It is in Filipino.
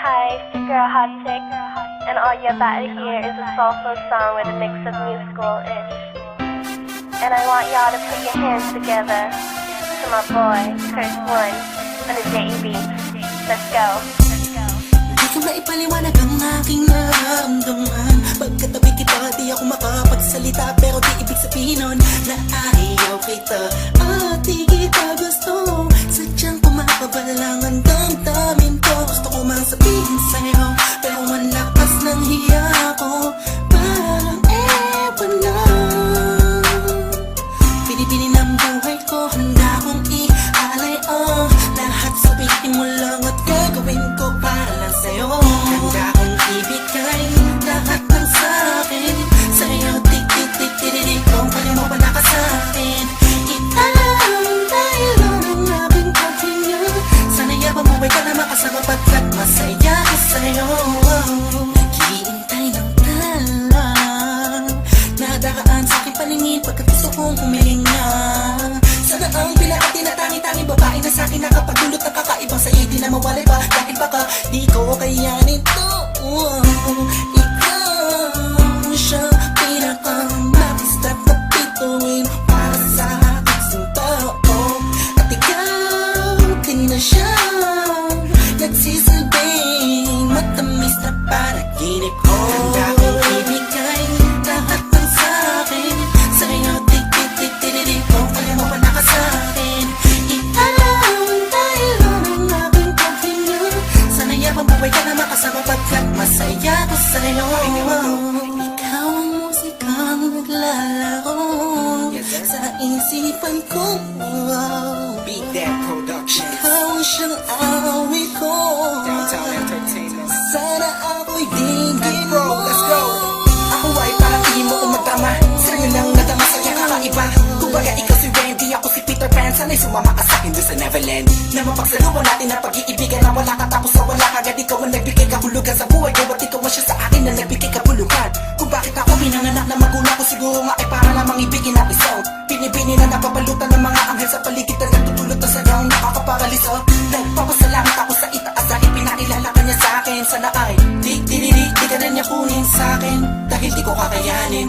Hi, it's your girl Hot Chick, and all you're about to hear is a soulful song with a mix of musical-ish. And I want y'all to put your hands together to my boy, Curse One, on the JEB. Let's go. Di ko maipaliwanag ang aking nararamdaman. Pagkatabi kita, di ako makapagsalita, pero di ibig sabihin nun na ayaw kita at di kita gusto. Sadyang kumakabalang ang damdamin ko. Gusto ko mang sabihin sa'yo, pero ang lakas ng hiya ko. Parang ewan na. Pinipili ng buhay ko, handa kong ialay ang lahat. Sabihin mo lang at gagawin ko para lang sa'yo. Handa kong ibigay lahat ng sa'kin sa'yo. Tik-tik-tik-tik-tik kung pali mo pa naka sa'kin. Italang dahil ang aking paghinga. Sana yabang buhay ka na makasama pagkat masaya ko sa'yo. Naghihintay ng talang nadaraan sa'king paningin pagkat gusto kong humihinga. Sana ang bila at tinatangi-tangi babae na sa'kin nakapagdulot ng kakaibang sa'yo di na mawalay pa. Dahil baka di ko kayanin to. Ikaw siya pinakamabistat na bituin para sa aking sintao. At ikaw din na siya nagsisilbing matamis na panaginip ko. Handa kong ibigay lahat ng sa'kin sa'yo. Tik-tik-tik-tik-tik kung pala mo pa nakasa'kin. Italang dahil ang aking paghinga. Sana yabang buhay ka na makasama pagkat masaya ko sa'yo. Ikaw ang musikang naglalaro sa isipan ko. Beat That Production, Ikaw ang siyang awit ko. Downtown Entertainment. Sana ako'y dinggin Hey bro, mo. let's go. Ako ay parang imo kung magtama. Sa'yo lang nadama sa kaya kakaiba. Kumbaga ikaw si Wendy, ako si Peter Pan. Sana'y sumama ka sa'kin doon sa Neverland. Na mapagsaluhan natin ang pag-iibigan na wala ka tapos sa wala kagad. Ikaw ang nagbigay kahulugan sa buhay ko at ikaw ang siya sa akin na nagbigay kabuluhan. Kung bakit ako pinanganak na magulang ko, siguro nga ay para lamang ibigin ang isang binibini na napapalutan ng mga anghel sa paligid na nagtutulot na sadyang nakakaparaliso. Nagpapasalamat ako sa itaas dahil pinakilala ka niya sa akin. Sana ay di ka na niya kunin sa akin dahil di ko kakayanin.